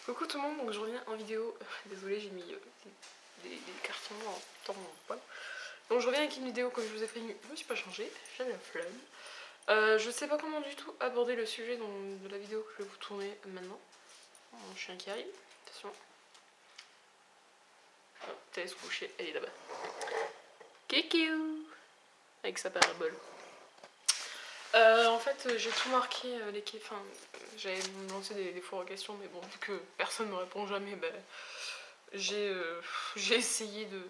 Coucou tout le monde, donc je reviens en vidéo. Désolée, j'ai mis des cartons en temps poil. Donc je reviens avec une vidéo comme je vous ai prévenu. Je me suis pas changée, j'ai la flemme. Je sais pas comment du tout aborder le sujet de la vidéo que je vais vous tourner maintenant. Mon chien qui arrive, attention. Oh, t'allais se coucher, elle est là-bas. Kikiou avec sa parabole. En fait, j'ai tout marqué, enfin, j'allais me lancer des fois en question, mais bon, vu que personne ne me répond jamais, ben, j'ai essayé de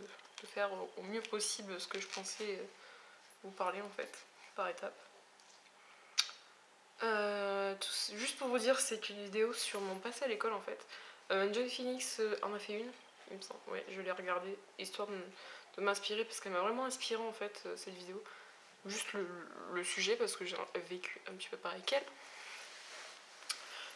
faire au mieux possible ce que je pensais vous parler en fait, par étapes. Juste pour vous dire, c'est une vidéo sur mon passé à l'école en fait. Enjoy Phoenix en a fait une, il me semble. Ouais, je l'ai regardée, histoire de m'inspirer, parce qu'elle m'a vraiment inspirée en fait, cette vidéo. Juste le sujet, parce que j'ai vécu un petit peu pareil qu'elle.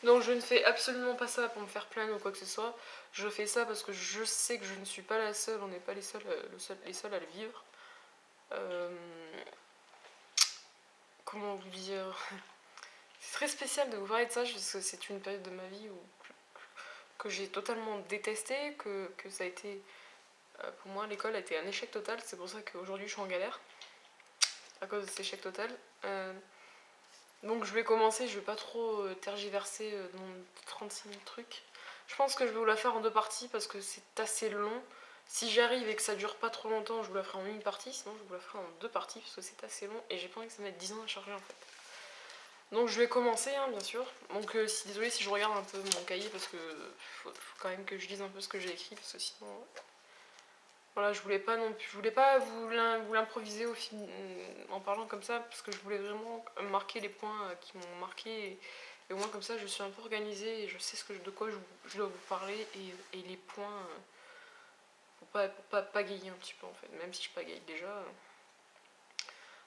Donc je ne fais absolument pas ça pour me faire plaindre ou quoi que ce soit. Je fais ça parce que je sais que je ne suis pas la seule, on n'est pas les seuls à le vivre. Comment vous dire? C'est très spécial de vous parler de ça, parce que c'est une période de ma vie que j'ai totalement détestée, que ça a été... pour moi, l'école a été un échec total, c'est pour ça qu'aujourd'hui je suis en galère, à cause de cet échec total. Donc je vais commencer, je vais pas trop tergiverser dans 36 000 trucs. Je pense que je vais vous la faire en deux parties parce que c'est assez long. Si j'arrive et que ça dure pas trop longtemps, je vous la ferai en une partie, sinon je vous la ferai en deux parties parce que c'est assez long et j'ai pas envie que ça mette 10 ans à charger en fait. Donc je vais commencer, hein, bien sûr. Donc désolé si je regarde un peu mon cahier parce que faut quand même que je lise un peu ce que j'ai écrit parce que sinon... Voilà, je voulais pas vous l'improviser en parlant comme ça, parce que je voulais vraiment marquer les points qui m'ont marqué, et au moins comme ça je suis un peu organisée et je sais de quoi je dois vous parler, et les points, pour pas pagayer un petit peu en fait, même si je pagaille déjà.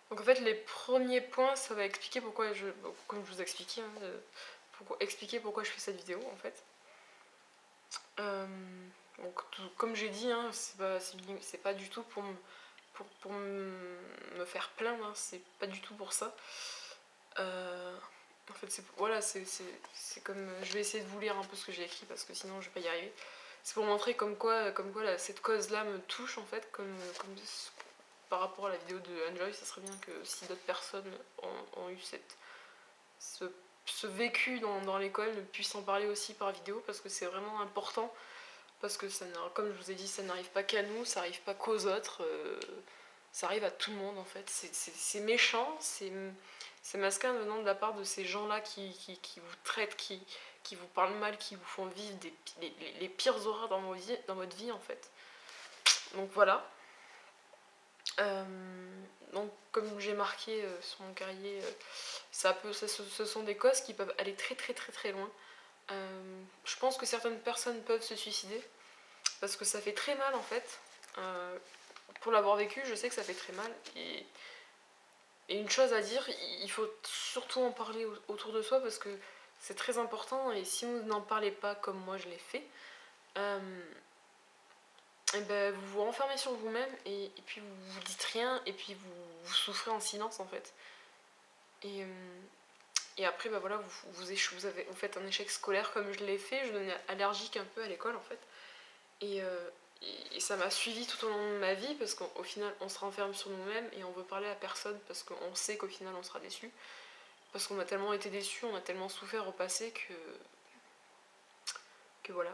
Donc en fait les premiers points, ça va expliquer pourquoi comme je vous ai expliqué, hein, expliquer pourquoi je fais cette vidéo en fait. Donc, comme j'ai dit, hein, c'est pas du tout pour me faire plaindre, hein, c'est pas du tout pour ça. En fait, voilà, c'est comme... Je vais essayer de vous lire un peu ce que j'ai écrit parce que sinon je vais pas y arriver. C'est pour montrer comme quoi là, cette cause-là me touche en fait, comme par rapport à la vidéo de Enjoy, ça serait bien que si d'autres personnes ont eu ce vécu dans l'école, puissent en parler aussi par vidéo parce que c'est vraiment important. Parce que, comme je vous ai dit, ça n'arrive pas qu'à nous, ça n'arrive pas qu'aux autres, ça arrive à tout le monde en fait. C'est méchant, c'est masquin venant de la part de ces gens-là qui vous traitent, qui vous parlent mal, qui vous font vivre les pires horreurs dans votre vie en fait. Donc voilà. Donc comme j'ai marqué sur mon cahier, ce sont des causes qui peuvent aller très très très très loin. Je pense que certaines personnes peuvent se suicider. Parce que ça fait très mal en fait. Pour l'avoir vécu, je sais que ça fait très mal. Et une chose à dire, il faut surtout en parler autour de soi parce que c'est très important. Et si vous n'en parlez pas comme moi je l'ai fait, et ben vous vous renfermez sur vous-même et puis vous dites rien et puis vous souffrez en silence en fait. Et après, bah voilà, vous faites un échec scolaire comme je l'ai fait. Je devenais allergique un peu à l'école en fait. Et ça m'a suivi tout au long de ma vie parce qu'au final on se renferme sur nous-mêmes et on veut parler à personne parce qu'on sait qu'au final on sera déçu. Parce qu'on a tellement été déçus, on a tellement souffert au passé que voilà.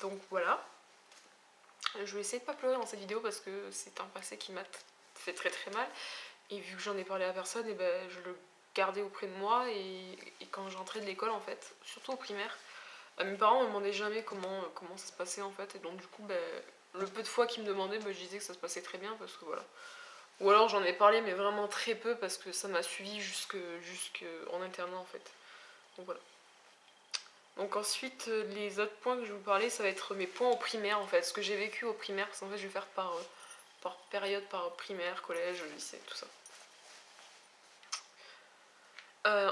Donc voilà. Je vais essayer de pas pleurer dans cette vidéo parce que c'est un passé qui m'a fait très très mal. Et vu que j'en ai parlé à personne, et ben je le gardais auprès de moi et quand j'entrais de l'école en fait, surtout au primaire, mes parents me demandaient jamais comment ça se passait en fait, et donc du coup, le peu de fois qu'ils me demandaient, je disais que ça se passait très bien parce que voilà. Ou alors j'en ai parlé, mais vraiment très peu parce que ça m'a suivi jusque en internat en fait. Donc voilà. Donc ensuite, les autres points que je vais vous parler, ça va être mes points au primaire en fait, ce que j'ai vécu au primaire, parce qu'en fait je vais faire par période, par primaire, collège, lycée, tout ça.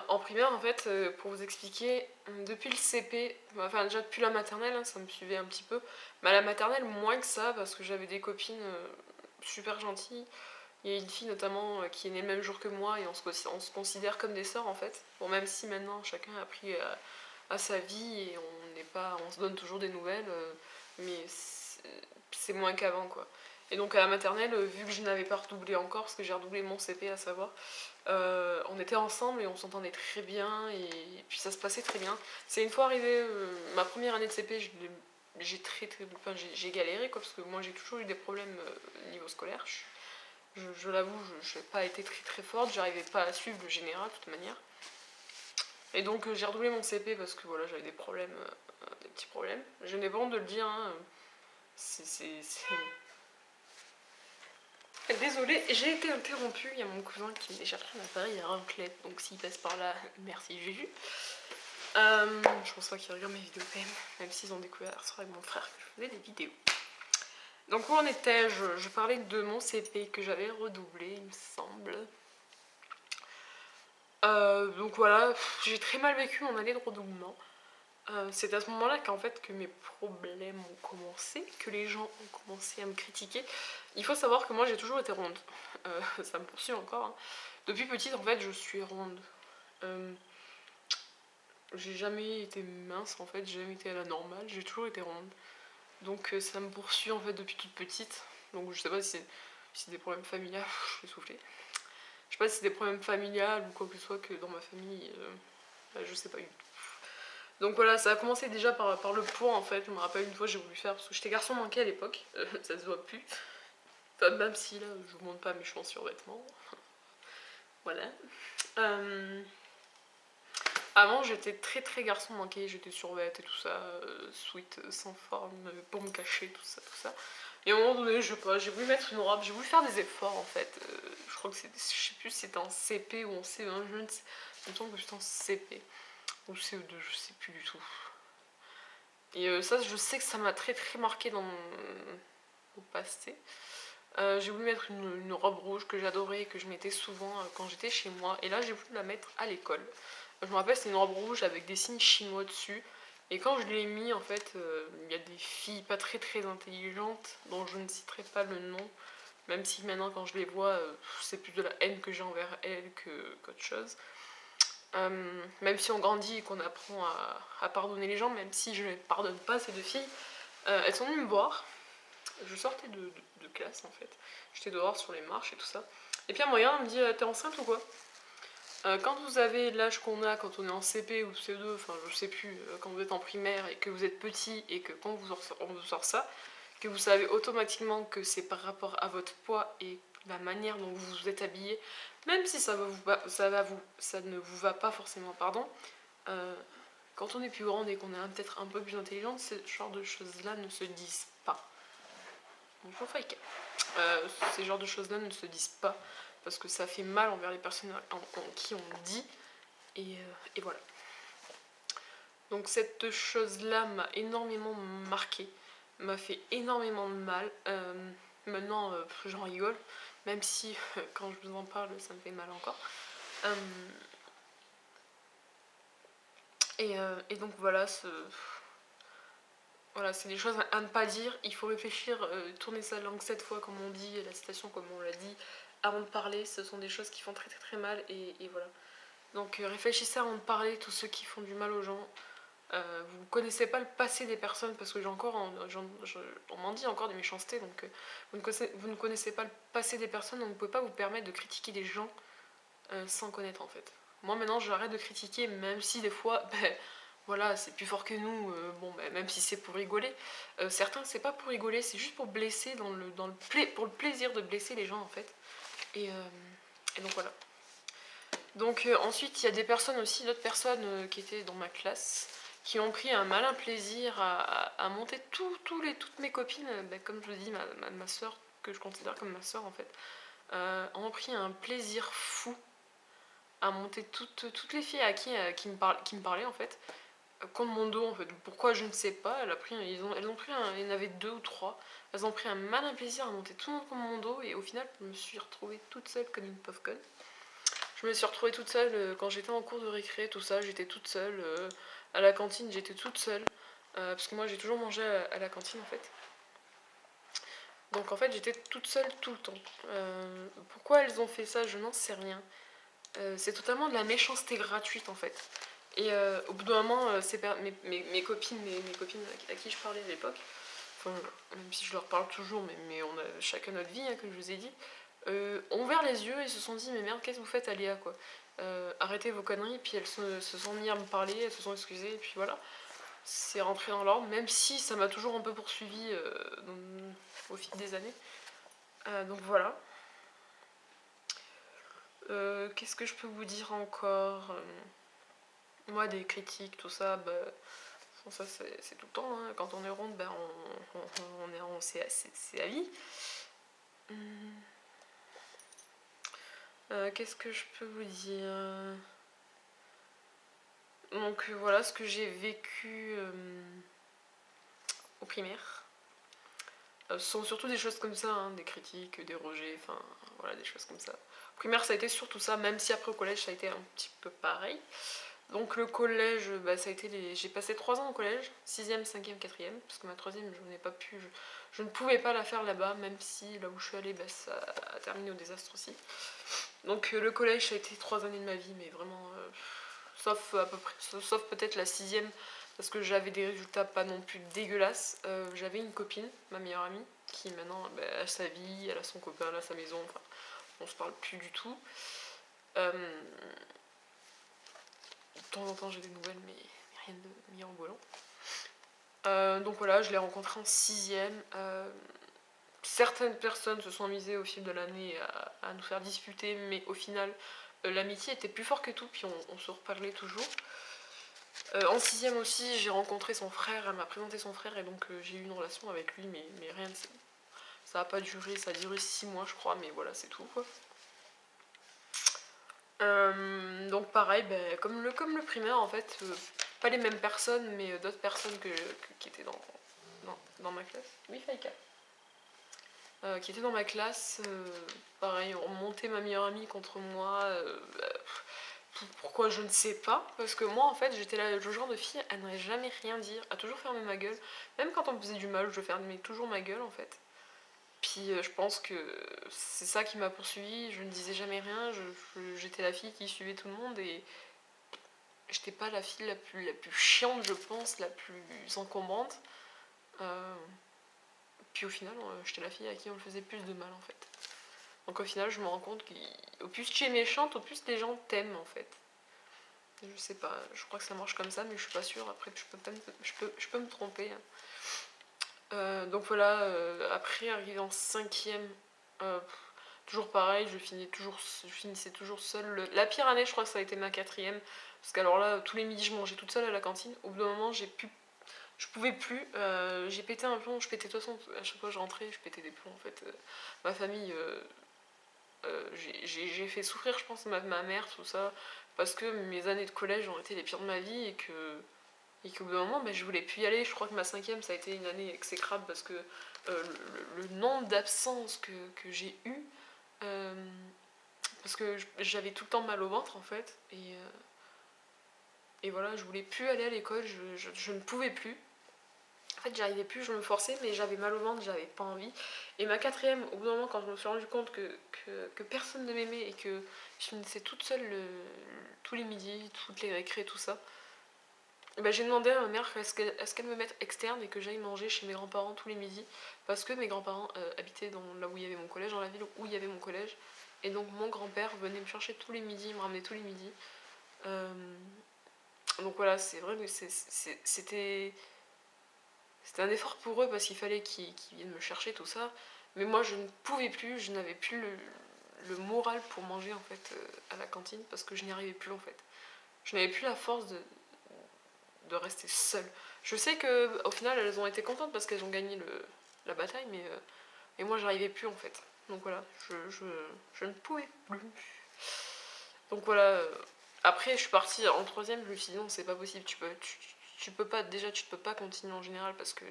En primaire, en fait, pour vous expliquer, depuis le CP, enfin déjà depuis la maternelle, hein, ça me suivait un petit peu, mais à la maternelle, moins que ça, parce que j'avais des copines super gentilles. Il y a une fille notamment qui est née le même jour que moi et on se considère comme des sœurs en fait. Bon, même si maintenant chacun a pris a sa vie et on se donne toujours des nouvelles, mais c'est moins qu'avant quoi. Et donc à la maternelle, vu que je n'avais pas redoublé encore, parce que j'ai redoublé mon CP à savoir, on était ensemble et on s'entendait très bien et puis ça se passait très bien. C'est une fois arrivé ma première année de CP, j'ai galéré quoi, parce que moi j'ai toujours eu des problèmes niveau scolaire. Je l'avoue, je n'ai pas été très très forte, j'arrivais pas à suivre le général de toute manière. Et donc j'ai redoublé mon CP parce que voilà, j'avais des problèmes, des petits problèmes. Je n'ai pas honte de le dire, hein. C'est... Désolée, j'ai été interrompue, il y a mon cousin qui me cherché un appareil à raclette, donc s'il passe par là, merci Juju. Je pense pas qu'ils regardent mes vidéos quand même s'ils ont découvert ça avec mon frère que je faisais des vidéos. Donc où en étais-je? Je parlais de mon CP que j'avais redoublé, il me semble. Donc voilà, j'ai très mal vécu mon année de redoublement. C'est à ce moment-là qu'en fait que mes problèmes ont commencé, que les gens ont commencé à me critiquer. Il faut savoir que moi j'ai toujours été ronde. Ça me poursuit encore, hein. Depuis petite en fait je suis ronde. J'ai jamais été mince en fait, j'ai jamais été à la normale, j'ai toujours été ronde. Donc ça me poursuit en fait depuis toute petite. Donc je sais pas si c'est des problèmes familiaux, je vais souffler. Je sais pas si c'est des problèmes familiaux ou quoi que ce soit que dans ma famille, je sais pas. Donc voilà, ça a commencé déjà par le poids en fait. Je me rappelle une fois j'ai voulu faire, parce que j'étais garçon manqué à l'époque, ça se voit plus. Enfin, même si là je vous montre pas mes cheveux en survêtement. Voilà. Avant j'étais très très garçon manqué, j'étais survêt et tout ça, sweat sans forme, pour me cacher, tout ça, tout ça. Et à un moment donné, je sais pas, j'ai voulu mettre une robe, j'ai voulu faire des efforts en fait. Je crois que c'était, je sais plus si c'était en CP ou en C1, je ne sais. Il me semble que c'était en CP. Ou CE2, je sais plus du tout. Et ça, je sais que ça m'a très très marqué dans au passé. J'ai voulu mettre une robe rouge que j'adorais et que je mettais souvent quand j'étais chez moi. Et là, j'ai voulu la mettre à l'école. Je me rappelle, c'était une robe rouge avec des signes chinois dessus. Et quand je l'ai mis, en fait, il y a des filles pas très très intelligentes, dont je ne citerai pas le nom, même si maintenant, quand je les vois, c'est plus de la haine que j'ai envers elles qu'autre chose. Même si on grandit et qu'on apprend à pardonner les gens, même si je ne pardonne pas ces deux filles, elles sont venues me voir. Je sortais de classe en fait. J'étais dehors sur les marches et tout ça. Et puis un moyen, elle me dit t'es enceinte ou quoi? Quand vous avez l'âge qu'on a quand on est en CP ou CE2, enfin je sais plus, quand vous êtes en primaire et que vous êtes petit et que quand on vous sort ça, que vous savez automatiquement que c'est par rapport à votre poids et la manière dont vous vous êtes habillé, même si ça ne vous va pas forcément, pardon, euh, quand on est plus grande et qu'on est peut-être un peu plus intelligente, ce genre de choses-là ne se disent pas. Bonjour Faïka. Ces genres de choses-là ne se disent pas parce que ça fait mal envers les personnes en qui on dit et voilà. Donc cette chose-là m'a énormément marqué, m'a fait énormément de mal. Maintenant, j'en rigole, même si quand je vous en parle, ça me fait mal encore. Et donc voilà, voilà, c'est des choses à ne pas dire. Il faut réfléchir, tourner sa langue 7 fois, comme on dit, la citation, comme on l'a dit, avant de parler. Ce sont des choses qui font très très très mal, et voilà. Donc réfléchissez avant de parler, tous ceux qui font du mal aux gens. Vous ne connaissez pas le passé des personnes, parce que on m'en dit encore des méchancetés, donc vous ne connaissez pas le passé des personnes, donc vous ne pouvez pas vous permettre de critiquer des gens sans connaître en fait. Moi maintenant j'arrête de critiquer, même si des fois, voilà, c'est plus fort que nous, bon, même si c'est pour rigoler. Certains c'est pas pour rigoler, c'est juste pour blesser, pour le plaisir de blesser les gens en fait. Et donc voilà. Donc ensuite il y a des personnes aussi, d'autres personnes qui étaient dans ma classe, qui ont pris un malin plaisir à monter toutes mes copines, comme je le dis, ma soeur, que je considère comme ma soeur en fait, ont pris un plaisir fou à monter toutes les filles qui me parlaient en fait, contre mon dos en fait. Pourquoi je ne sais pas, elles ont pris il y en avait deux ou trois, elles ont pris un malin plaisir à monter tout le monde contre mon dos, et au final je me suis retrouvée toute seule comme une pauvre conne. Je me suis retrouvée toute seule quand j'étais en cours de récré, tout ça, j'étais toute seule. À la cantine, j'étais toute seule. Parce que moi, j'ai toujours mangé à la cantine, en fait. Donc, en fait, j'étais toute seule tout le temps. Pourquoi elles ont fait ça, je n'en sais rien. C'est totalement de la méchanceté gratuite, en fait. Et au bout d'un moment, mes copines, mes copines à qui je parlais à l'époque, enfin, même si je leur parle toujours, mais on a chacun notre vie, hein, comme je vous ai dit, ont ouvert les yeux et se sont dit mais merde, qu'est-ce que vous faites Aléa quoi, arrêtez vos conneries. Puis elles se sont mis à me parler, elles se sont excusées et puis voilà, c'est rentré dans l'ordre, même si ça m'a toujours un peu poursuivi au fil des années. Donc voilà. Qu'est-ce que je peux vous dire encore? Moi, des critiques, tout ça, bah, ça c'est tout le temps. Hein. Quand on est ronde, ben, on est rond, c'est à vie. Qu'est-ce que je peux vous dire? Donc voilà ce que j'ai vécu au primaire. Ce sont surtout des choses comme ça, hein, des critiques, des rejets, enfin voilà, des choses comme ça. Au primaire, ça a été surtout ça, même si après au collège, ça a été un petit peu pareil. Donc le collège, bah, ça a été j'ai passé 3 ans au collège, 6ème, 5ème, 4ème, parce que ma 3ème, je n'ai pas pu, je ne pouvais pas la faire là-bas, même si là où je suis allée, bah, ça a terminé au désastre aussi. Donc le collège, ça a été 3 années de ma vie, mais vraiment, sauf à peu près, sauf peut-être la 6ème, parce que j'avais des résultats pas non plus dégueulasses. J'avais une copine, ma meilleure amie, qui maintenant bah, a sa vie, elle a son copain, elle a sa maison, enfin, on se parle plus du tout. De temps en temps j'ai des nouvelles, mais rien de mirobolant. Donc voilà, je l'ai rencontré en 6ème. Certaines personnes se sont amusées au fil de l'année à nous faire disputer, mais au final, l'amitié était plus forte que tout, puis on se reparlait toujours. En 6ème aussi, j'ai rencontré son frère, elle m'a présenté son frère, et donc j'ai eu une relation avec lui, mais rien de ça. Ça n'a pas duré, ça a duré 6 mois je crois, mais voilà, c'est tout quoi. Donc pareil, ben, comme le primaire en fait, pas les mêmes personnes, mais d'autres personnes qui étaient dans ma classe. Oui, Faïka. Qui étaient dans ma classe, pareil, on montait ma meilleure amie contre moi. Pourquoi je ne sais pas, parce que moi en fait j'étais le genre de fille à ne jamais rien dire, à toujours fermer ma gueule. Même quand on me faisait du mal, je fermais toujours ma gueule en fait. Puis je pense que c'est ça qui m'a poursuivi, je ne disais jamais rien, j'étais la fille qui suivait tout le monde et j'étais pas la fille la plus chiante je pense, la plus encombrante. Puis au final j'étais la fille à qui on le faisait plus de mal en fait. Donc au final je me rends compte qu'au plus tu es méchante, au plus les gens t'aiment en fait. Je sais pas, je crois que ça marche comme ça, mais je suis pas sûre, après je peux me tromper. Donc voilà, après arrivé en 5ème, toujours pareil, je finissais toujours seule. La pire année, je crois que ça a été ma 4ème, parce qu'alors là, tous les midis, je mangeais toute seule à la cantine. Au bout d'un moment, je pouvais plus, j'ai pété un plomb, je pétais de toute façon, à chaque fois que je rentrais, je pétais des plombs en fait. Ma famille, j'ai fait souffrir, je pense, ma mère, tout ça, parce que mes années de collège ont été les pires de ma vie et qu'au bout d'un moment, bah, je voulais plus y aller. Je crois que ma 5ème, ça a été une année exécrable parce que le nombre d'absences que j'ai eu, parce que j'avais tout le temps mal au ventre en fait, et voilà, je voulais plus aller à l'école, je ne pouvais plus. En fait, j'arrivais plus, je me forçais, mais j'avais mal au ventre, j'avais pas envie. Et ma 4ème, au bout d'un moment, quand je me suis rendu compte que personne ne m'aimait et que je finissais toute seule tous les midis, toutes les récrés, tout ça, bah, j'ai demandé à ma mère est-ce qu'elle me mette externe et que j'aille manger chez mes grands-parents tous les midis, parce que mes grands-parents habitaient là où il y avait mon collège, dans la ville où il y avait mon collège, et donc mon grand-père venait me chercher tous les midis, me ramenait tous les midis. Donc voilà, c'est vrai que c'était un effort pour eux parce qu'il fallait qu'ils viennent me chercher tout ça, mais moi je ne pouvais plus, je n'avais plus le moral pour manger en fait à la cantine parce que je n'y arrivais plus en fait. Je n'avais plus la force de rester seule. Je sais que au final elles ont été contentes parce qu'elles ont gagné la bataille, mais moi j'arrivais plus en fait. Donc voilà, je ne pouvais plus. Donc voilà, après je suis partie en 3ème, je me suis dit non c'est pas possible, tu peux pas, déjà tu ne peux pas continuer en général parce que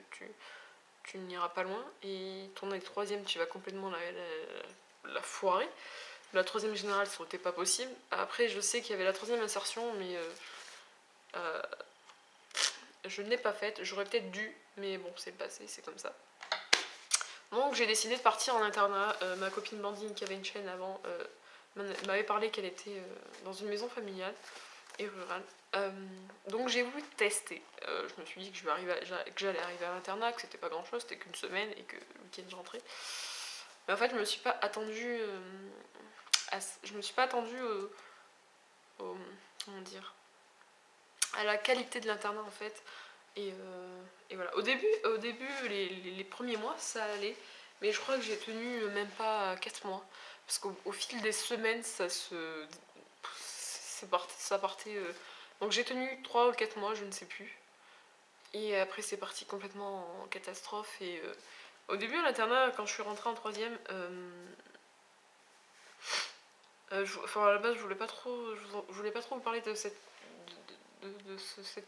tu n'iras pas loin, et ton année de 3ème tu vas complètement la foirer. La 3ème générale ça n'était pas possible. Après je sais qu'il y avait la 3ème insertion, mais je ne l'ai pas faite, j'aurais peut-être dû, mais bon, c'est le passé, c'est comme ça. Donc j'ai décidé de partir en internat. Ma copine Blandine, qui avait une chaîne avant, m'avait parlé qu'elle était dans une maison familiale. et rural. Donc j'ai voulu tester. Je me suis dit que j'allais arriver à l'internat, que c'était pas grand chose, c'était qu'une semaine et que le week-end je rentrais. Mais en fait, je me suis pas attendue, je me suis pas attendue comment dire, à la qualité de l'internat en fait. Et voilà. Au début les premiers mois, ça allait. Mais je crois que j'ai tenu même pas 4 mois. Parce qu'au fil des semaines, ça partait. Donc j'ai tenu 3 ou 4 mois, je ne sais plus. Et après, c'est parti complètement en catastrophe. Et au début, à l'internat, quand je suis rentrée en troisième, enfin, à la base, je voulais pas trop vous parler de cette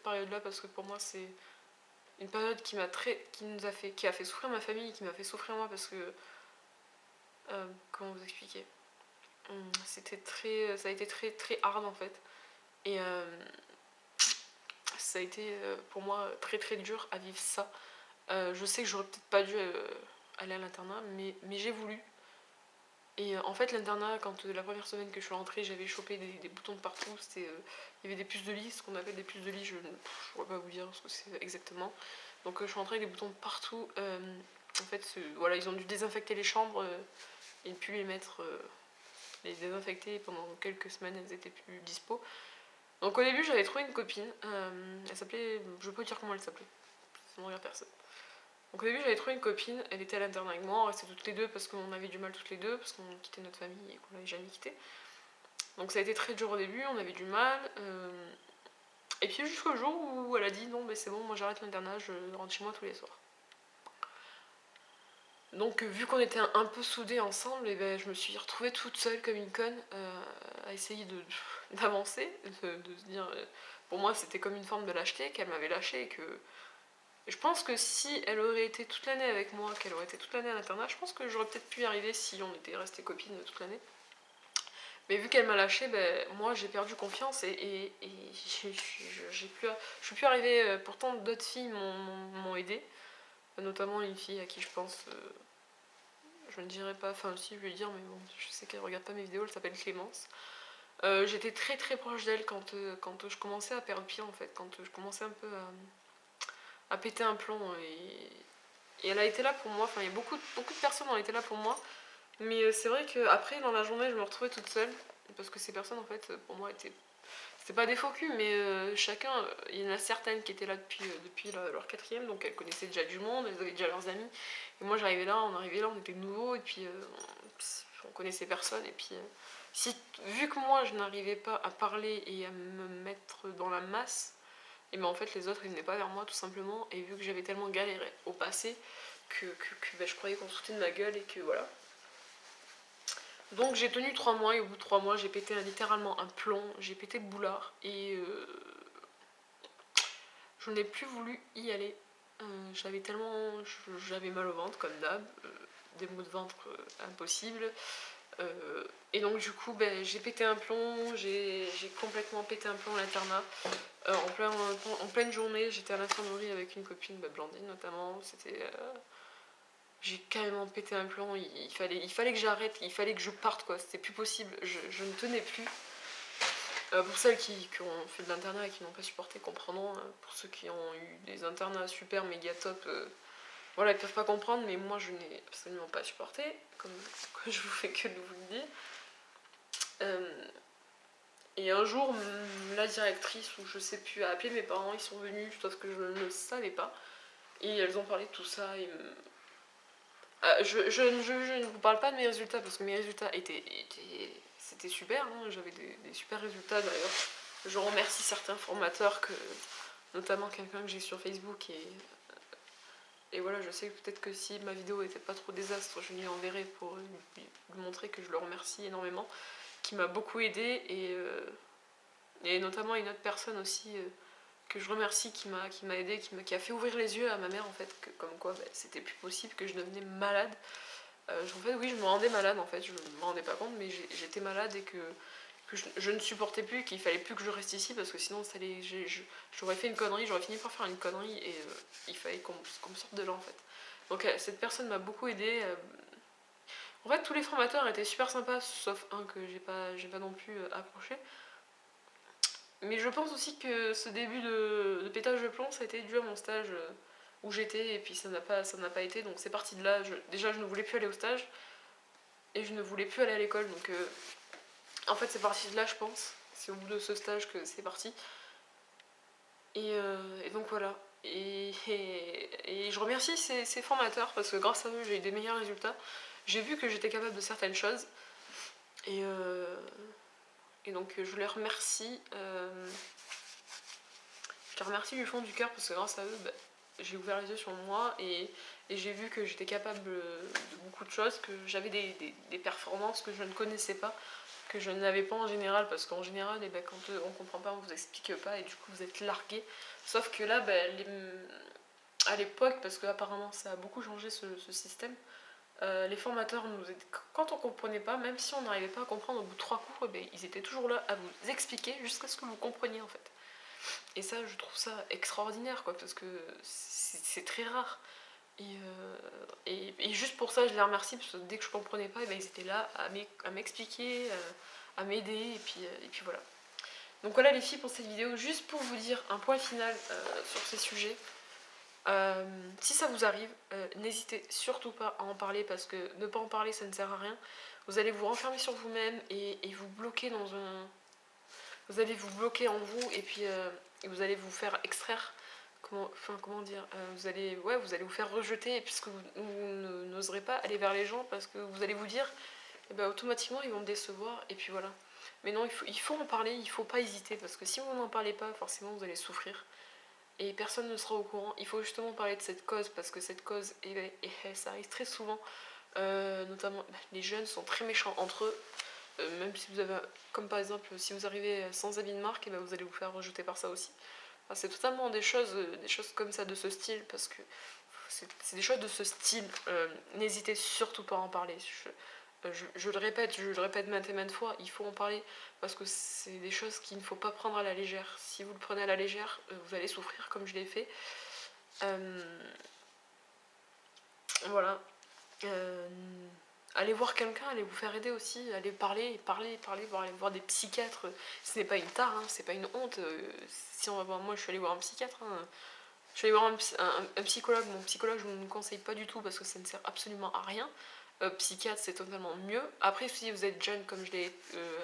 période-là parce que pour moi, c'est une période qui a fait souffrir ma famille, qui m'a fait souffrir moi parce que comment vous expliquer, ça a été très très hard en fait et ça a été pour moi très très dur à vivre ça. Je sais que j'aurais peut-être pas dû aller à l'internat, mais j'ai voulu. Et en fait, l'internat, quand la première semaine que je suis rentrée, j'avais chopé des boutons de partout. Il y avait des puces de lit, ce qu'on appelle des puces de lit, je ne pourrais pas vous dire ce que c'est exactement. Donc je suis rentrée avec des boutons de partout. En fait, voilà, ils ont dû désinfecter les chambres et puis les désinfecter pendant quelques semaines, elles étaient plus dispo. Donc au début, j'avais trouvé une copine. Elle s'appelait, je peux dire comment elle s'appelait. Ça ne regarde personne. Donc au début j'avais trouvé une copine, elle était à l'internat avec moi, on restait toutes les deux parce qu'on avait du mal toutes les deux, parce qu'on quittait notre famille et qu'on l'avait jamais quitté. Donc ça a été très dur au début, on avait du mal. Et puis jusqu'au jour où elle a dit non mais c'est bon, moi j'arrête l'internat, je rentre chez moi tous les soirs. Donc vu qu'on était un peu soudés ensemble, et ben, je me suis retrouvée toute seule comme une conne à essayer d'avancer, de se dire... pour moi c'était comme une forme de lâcheté, qu'elle m'avait lâché et que... Et je pense que si elle aurait été toute l'année avec moi, qu'elle aurait été toute l'année à l'internat, je pense que j'aurais peut-être pu y arriver si on était restés copines toute l'année. Mais vu qu'elle m'a lâché, ben, moi j'ai perdu confiance et je suis plus arrivée. Pourtant d'autres filles m'ont aidée, notamment une fille à qui je pense, je ne dirais pas, enfin si je vais dire, mais bon, je sais qu'elle regarde pas mes vidéos, elle s'appelle Clémence. J'étais très très proche d'elle quand je commençais à perdre pied en fait, quand je commençais un peu à péter un plomb et elle a été là pour moi, enfin il y a beaucoup de personnes ont été là pour moi, mais c'est vrai qu'après dans la journée je me retrouvais toute seule, parce que ces personnes en fait pour moi étaient... C'était pas des faux culs, mais chacun, il y en a certaines qui étaient là depuis leur quatrième, donc elles connaissaient déjà du monde, elles avaient déjà leurs amis, et moi j'arrivais là, on arrivait là, on était nouveaux, et puis on connaissait personne, et puis vu que moi je n'arrivais pas à parler et à me mettre dans la masse, et ben en fait les autres ils venaient pas vers moi tout simplement, et vu que j'avais tellement galéré au passé que ben, je croyais qu'on se foutait de ma gueule et que voilà. Donc j'ai tenu 3 mois et au bout de 3 mois j'ai pété littéralement un plomb, j'ai pété le boulard et je n'ai plus voulu y aller. J'avais mal au ventre comme d'hab, des maux de ventre impossibles. Et donc du coup ben, j'ai pété un plomb, j'ai complètement pété un plomb à l'internat. En pleine journée, j'étais à l'infirmerie avec une copine, Blandine notamment. J'ai carrément pété un plomb, il fallait que j'arrête, il fallait que je parte quoi, c'était plus possible, je ne tenais plus. Pour celles qui ont fait de l'internat et qui n'ont pas supporté, comprendront. Pour ceux qui ont eu des internats super méga top, voilà, ils peuvent pas comprendre, mais moi je n'ai absolument pas supporté, comme je vous fais que de vous le dire. Et un jour, la directrice, ou je sais plus, a appelé mes parents, ils sont venus, sauf que je ne le savais pas. Et elles ont parlé de tout ça. Je ne vous parle pas de mes résultats, parce que mes résultats c'était super, hein, j'avais des super résultats d'ailleurs. Je remercie certains formateurs, notamment quelqu'un que j'ai sur Facebook. Et voilà, je sais que peut-être que si ma vidéo était pas trop désastre, je lui enverrai pour lui montrer que je le remercie énormément, qui m'a beaucoup aidé et notamment une autre personne aussi que je remercie qui m'a aidé, qui a fait ouvrir les yeux à ma mère en fait, comme quoi bah, c'était plus possible, que je devenais malade. En fait oui, je me rendais malade en fait, je me rendais pas compte, mais j'étais malade et que je ne supportais plus, qu'il fallait plus que je reste ici parce que sinon j'aurais fait une connerie, j'aurais fini par faire une connerie et il fallait qu'on me sorte de là en fait. Donc cette personne m'a beaucoup aidée. En fait tous les formateurs étaient super sympas, sauf un que j'ai pas non plus approché. Mais je pense aussi que ce début de pétage de plomb, ça a été dû à mon stage où j'étais, et puis ça n'a pas été, donc c'est parti de là. Déjà, je ne voulais plus aller au stage, et je ne voulais plus aller à l'école, donc en fait, c'est parti de là, je pense. C'est au bout de ce stage que c'est parti. Et donc voilà. Et je remercie ces formateurs, parce que grâce à eux, j'ai eu des meilleurs résultats. J'ai vu que j'étais capable de certaines choses, et, donc je les remercie. Je les remercie du fond du cœur, parce que grâce à eux, bah, j'ai ouvert les yeux sur moi, et j'ai vu que j'étais capable de beaucoup de choses, que j'avais des performances que je ne connaissais pas, que je n'avais pas en général, parce qu'en général, eh ben, quand on comprend pas, on vous explique pas, et du coup vous êtes largué. Sauf que là, ben, à l'époque, parce qu'apparemment ça a beaucoup changé ce système, les formateurs nous aidaient. Quand on comprenait pas, même si on n'arrivait pas à comprendre au bout de 3 cours, eh ben, ils étaient toujours là à vous expliquer jusqu'à ce que vous compreniez en fait. Et ça, je trouve ça extraordinaire, quoi, parce que c'est très rare. Et juste pour ça, je les remercie, parce que dès que je comprenais pas, eh ben, ils étaient là à m'expliquer, à m'aider, et puis voilà. Donc voilà les filles pour cette vidéo, juste pour vous dire un point final sur ces sujets. Si ça vous arrive, n'hésitez surtout pas à en parler, parce que ne pas en parler, ça ne sert à rien. Vous allez vous renfermer sur vous-même, et vous bloquer dans un... Vous allez vous bloquer en vous, et puis vous allez vous faire extraire. Comment dire, vous allez vous faire rejeter, puisque vous n'oserez pas aller vers les gens, parce que vous allez vous dire, eh ben, automatiquement ils vont me décevoir, et puis voilà. Mais non, il faut en parler, il faut pas hésiter, parce que si vous n'en parlez pas, forcément vous allez souffrir, et personne ne sera au courant. Il faut justement parler de cette cause, parce que cette cause, ça arrive très souvent, notamment les jeunes sont très méchants entre eux. Même si vous avez, comme par exemple, si vous arrivez sans habit de marque, et ben vous allez vous faire rejeter par ça aussi. Enfin, c'est totalement des choses comme ça, de ce style, parce que c'est des choses de ce style. N'hésitez surtout pas à en parler. Je le répète maintes et maintes fois, il faut en parler, parce que c'est des choses qu'il ne faut pas prendre à la légère. Si vous le prenez à la légère, vous allez souffrir, comme je l'ai fait. Voilà. Allez voir quelqu'un, allez vous faire aider aussi, allez parler, aller voir des psychiatres. Ce n'est pas une tare, hein, c'est pas une honte. Si on va voir, moi je suis allée voir un psychiatre, hein. Je suis allée voir un psychologue. Mon psychologue, je ne vous conseille pas du tout, parce que ça ne sert absolument à rien. Psychiatre, c'est totalement mieux. Après, si vous êtes jeune, comme je l'ai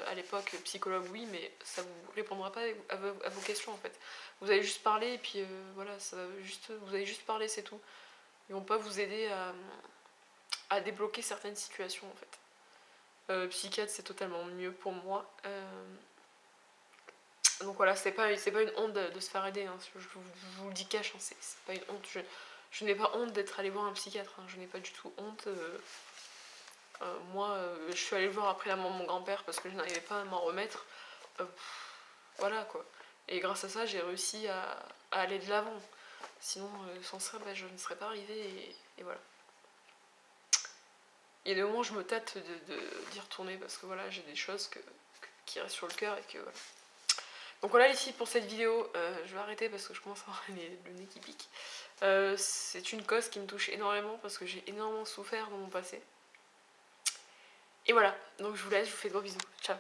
à l'époque, psychologue, oui, mais ça vous répondra pas à vos questions en fait. Vous allez juste parler, et puis voilà, vous allez juste parler, c'est tout. Ils vont pas vous aider à débloquer certaines situations en fait. Psychiatre, c'est totalement mieux pour moi. Donc voilà, c'est pas une honte de se faire aider, hein. Je vous le dis cash, hein, c'est pas une honte. Je n'ai pas honte d'être allée voir un psychiatre, hein. Je n'ai pas du tout honte. Moi, je suis allée le voir après la mort de mon grand-père, parce que je n'arrivais pas à m'en remettre. Voilà quoi. Et grâce à ça, j'ai réussi à aller de l'avant. Sinon, sans ça, bah, je ne serais pas arrivée, et voilà. Il y a des moments où je me tâte d'y retourner, parce que voilà, j'ai des choses qui restent sur le cœur, et que voilà. Donc voilà les filles pour cette vidéo, je vais arrêter parce que je commence à avoir le nez qui pique. C'est une cause qui me touche énormément, parce que j'ai énormément souffert dans mon passé. Et voilà, donc je vous laisse, je vous fais de gros bisous. Ciao.